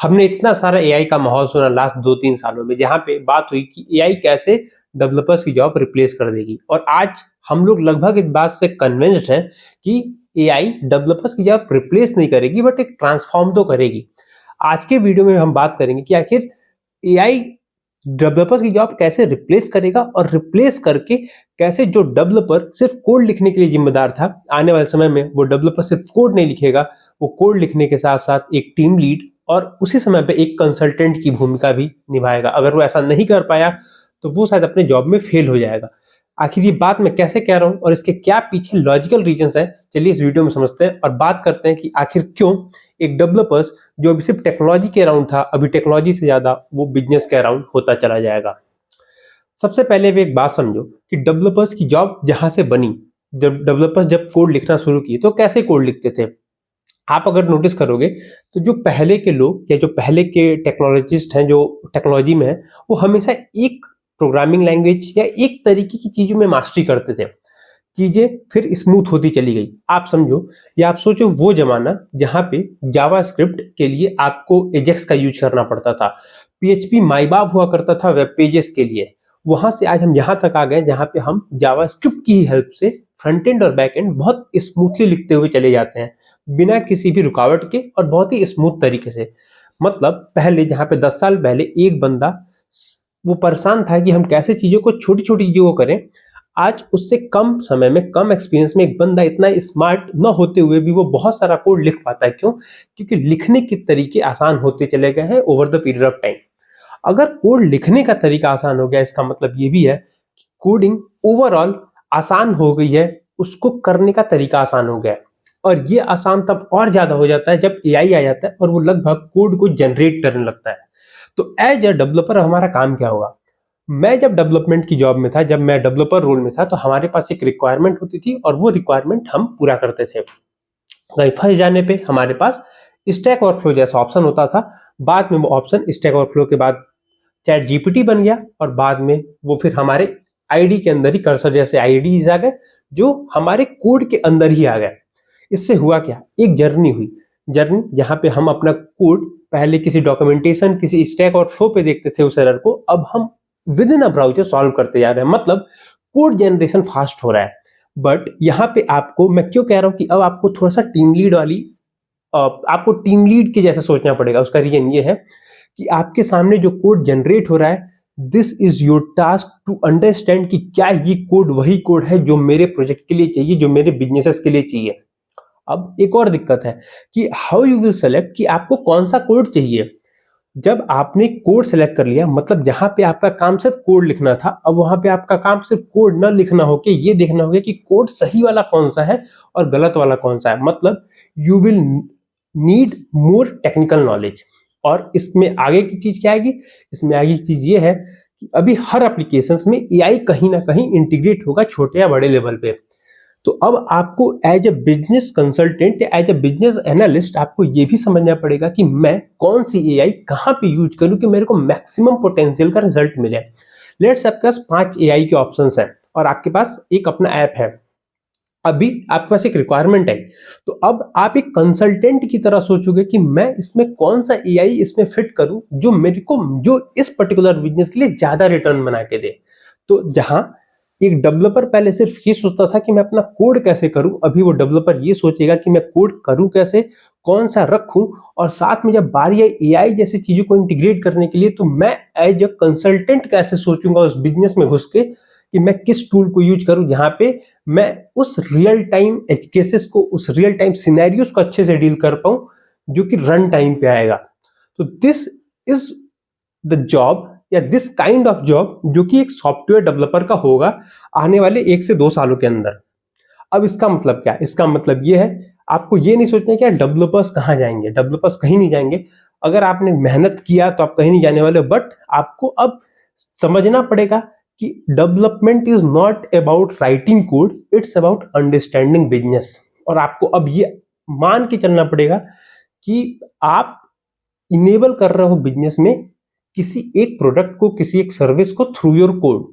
हमने इतना सारा एआई का माहौल सुना लास्ट 2-3 सालों में, जहाँ पे बात हुई कि एआई कैसे डेवलपर्स की जॉब रिप्लेस कर देगी। और आज हम लोग लगभग इस बात से कन्विंस्ड हैं कि एआई डेवलपर्स की जॉब रिप्लेस नहीं करेगी, बट एक ट्रांसफॉर्म तो करेगी। आज के वीडियो में हम बात करेंगे कि आखिर एआई डेवलपर्स की जॉब कैसे रिप्लेस करेगा, और रिप्लेस करके कैसे जो डेवलपर सिर्फ कोड लिखने के लिए जिम्मेदार था, आने वाले समय में वो डेवलपर सिर्फ कोड नहीं लिखेगा, वो कोड लिखने के साथ साथ एक टीम लीड और उसी समय पे एक कंसल्टेंट की भूमिका भी निभाएगा। अगर वो ऐसा नहीं कर पाया तो वो शायद अपने जॉब में फेल हो जाएगा। आखिर ये बात मैं कैसे कह रहा हूँ और इसके क्या पीछे लॉजिकल रीजंस हैं, चलिए इस वीडियो में समझते हैं और बात करते हैं कि आखिर क्यों एक डेवलपर्स जो अभी सिर्फ टेक्नोलॉजी के अराउंड था, अभी टेक्नोलॉजी से ज्यादा वो बिजनेस के अराउंड होता चला जाएगा। सबसे पहले भी एक बात समझो कि डेवलपर्स की जॉब जहां से बनी, जब डेवलपर्स जब कोड लिखना शुरू किए तो कैसे कोड लिखते थे। आप अगर नोटिस करोगे तो जो पहले के लोग या जो पहले के टेक्नोलॉजिस्ट हैं जो टेक्नोलॉजी में है, वो हमेशा एक प्रोग्रामिंग लैंग्वेज या एक तरीके की चीजों में मास्टरी करते थे। चीजें फिर स्मूथ होती चली गई। आप समझो या आप सोचो वो जमाना जहां पे जावास्क्रिप्ट के लिए आपको एजेक्स का यूज करना पड़ता था, पीएचपी माई बाप हुआ करता था वेब पेजेस के लिए। वहां से आज हम यहां तक आ गए जहां पे हम जावास्क्रिप्ट की हेल्प से फ्रंट एंड और बैक एंड बहुत स्मूथली लिखते हुए चले जाते हैं, बिना किसी भी रुकावट के और बहुत ही स्मूथ तरीके से। मतलब पहले जहां पे 10 साल पहले एक बंदा वो परेशान था कि हम कैसे चीजों को छोटी छोटी चीजों को करें, आज उससे कम समय में कम एक्सपीरियंस में एक बंदा इतना स्मार्ट न होते हुए भी वो बहुत सारा कोड लिख पाता है। क्यों? क्योंकि लिखने के तरीके आसान होते चले गए हैं over the period of time. अगर कोड लिखने का तरीका आसान हो गया, इसका मतलब ये भी है कि कोडिंग ओवरऑल आसान हो गई है, उसको करने का तरीका आसान हो गया है। और ये आसान तब और ज्यादा हो जाता है जब एआई आ जाता है और वो लगभग कोड को जनरेट करने लगता है। तो एज अ डेवलपर हमारा काम क्या होगा? मैं जब डेवलपमेंट की जॉब में था, जब मैं डेवलपर रोल में था, तो हमारे पास एक रिक्वायरमेंट होती थी और वो रिक्वायरमेंट हम पूरा करते थे। कहीं फंस जाने पे हमारे पास स्टैक ओवरफ्लो जैसा ऑप्शन होता था। बाद में वो ऑप्शन स्टैक ओवरफ्लो के बाद चैट जीपीटी बन गया और बाद में वो फिर हमारे आईडी के अंदर ही कर्सर जैसे आईडीज आ गए जो हमारे कोड के अंदर ही आ गए। इससे हुआ क्या? एक जर्नी हुई, जर्नी जहां पे हम अपना कोड पहले किसी डॉक्यूमेंटेशन किसी स्टैक और फ्लो पे देखते थे उस एरर को, अब हम with in a browser solve करते जा रहे हैं। मतलब कोड जनरेशन फास्ट हो रहा है। बट यहाँ पे आपको मैं क्यों कह रहा हूँ कि अब आपको थोड़ा सा टीम लीड वाली आपको टीम लीड के जैसे सोचना पड़ेगा। उसका रीजन ये है कि आपके सामने जो कोड जनरेट हो रहा है, this is your task to understand कि क्या ये कोड वही कोड है जो मेरे प्रोजेक्ट के लिए चाहिए, जो मेरे बिजनेसेस के लिए चाहिए। अब एक और दिक्कत है कि हाउ यू विल सेलेक्ट कि आपको कौन सा कोड चाहिए। जब आपने कोड सेलेक्ट कर लिया, मतलब जहां पे आपका काम सिर्फ कोड लिखना था, अब वहां पे आपका काम सिर्फ कोड न लिखना होके ये देखना होगा कि कोड सही वाला कौन सा है और गलत वाला कौन सा है। मतलब you will need more technical knowledge. और इसमें आगे की चीज क्या आएगी? इसमें आगे की चीज ये है कि अभी हर एप्लीकेशंस में एआई कहीं ना कहीं इंटीग्रेट होगा, छोटे या बड़े लेवल पे। तो अब आपको एज ए बिजनेस कंसल्टेंट या एज ए बिजनेस एनालिस्ट आपको ये भी समझना पड़ेगा कि मैं कौन सी एआई कहां पे यूज करूं कि मेरे को मैक्सिमम पोटेंशियल का रिजल्ट मिले। लेट्स आपके पास 5 एआई के ऑप्शंस हैं और आपके पास एक अपना ऐप है। अभी आपके पास एक रिक्वायरमेंट है, तो अब आप एक कंसल्टेंट की तरह सोचोगे कि मैं इसमें कौन सा एआई इसमें फिट करूं जो मेरे को जो इस पर्टिकुलर बिजनेस के लिए ज्यादा रिटर्न बना के दे। तो जहां एक डेवलपर पहले सिर्फ ये सोचता था कि मैं अपना कोड कैसे करूं, अभी वो डेवलपर ये सोचेगा कि मैं कोड करूं कैसे, कौन सा रखूं, और साथ में जब बारी आई एआई जैसी चीजों को इंटीग्रेट करने के लिए तो मैं एज अ कंसल्टेंट कैसे सोचूंगा उस बिजनेस में घुस के कि मैं किस टूल को यूज करूं जहां पे मैं उस रियल टाइम एज केसेस को, उस रियल टाइम सिनेरियोस को अच्छे से डील कर पाऊं जो कि रन टाइम पे आएगा। तो दिस इज द जॉब या दिस काइंड ऑफ जॉब जो कि एक सॉफ्टवेयर डेवलपर का होगा आने वाले 1 से 2 सालों के अंदर। अब इसका मतलब क्या? इसका मतलब ये है आपको ये नहीं सोचना कि डेवलपर्स कहाँ जाएंगे। डेवलपर्स कहीं नहीं जाएंगे। अगर आपने मेहनत किया तो आप कहीं नहीं जाने वाले। बट आपको अब समझना पड़ेगा कि development is not about writing code, it's about understanding business. और आपको अब ये मान के चलना पड़ेगा कि आप इनेबल कर रहे हो बिजनेस में किसी एक प्रोडक्ट को, किसी एक सर्विस को थ्रू योर कोड।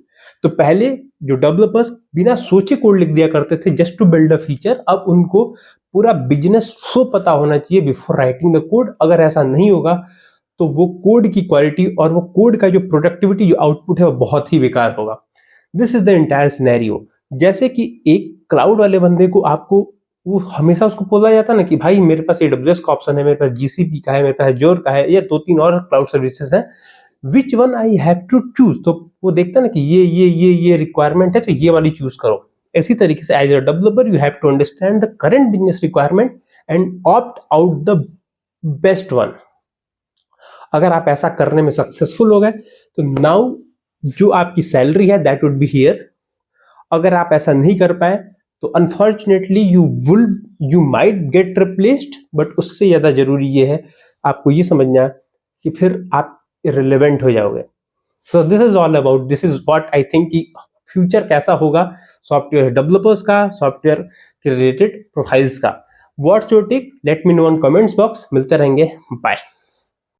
तो पहले जो डेवलपर्स बिना सोचे कोड लिख दिया करते थे just to build a feature, अब उनको पूरा बिजनेस फ्लो पता होना चाहिए बिफोर राइटिंग द कोड। अगर ऐसा नहीं होगा तो वो कोड की क्वालिटी और वो कोड का जो प्रोडक्टिविटी, जो आउटपुट है, वो बहुत ही बेकार होगा। This is the entire scenario. जैसे कि एक क्लाउड वाले बंदे को आपको वो हमेशा उसको बोला जाता ना कि भाई मेरे पास AWS का ऑप्शन है, मेरे पास GCP का है, मेरे पास Azure का है, या 2-3 और क्लाउड सर्विसेज है, which one I have to choose. तो वो देखता ना कि ये रिक्वायरमेंट है तो ये वाली चूज करो। इसी तरीके से as a developer you have to understand the current business requirement and opt out the best one. अगर आप ऐसा करने में सक्सेसफुल हो गए तो नाउ जो आपकी सैलरी है दैट वुड बी हियर। अगर आप ऐसा नहीं कर पाए तो unfortunately you might get replaced, but उससे ज्यादा जरूरी ये है आपको ये समझना कि फिर आप इररिलेवेंट हो जाओगे। So this is all about, this is what I think कि फ्यूचर कैसा होगा सॉफ्टवेयर डेवलपर्स का, सॉफ्टवेयर के रिलेटेड प्रोफाइल्स का। What's your take, let me know on comments box. मिलते रहेंगे, बाय।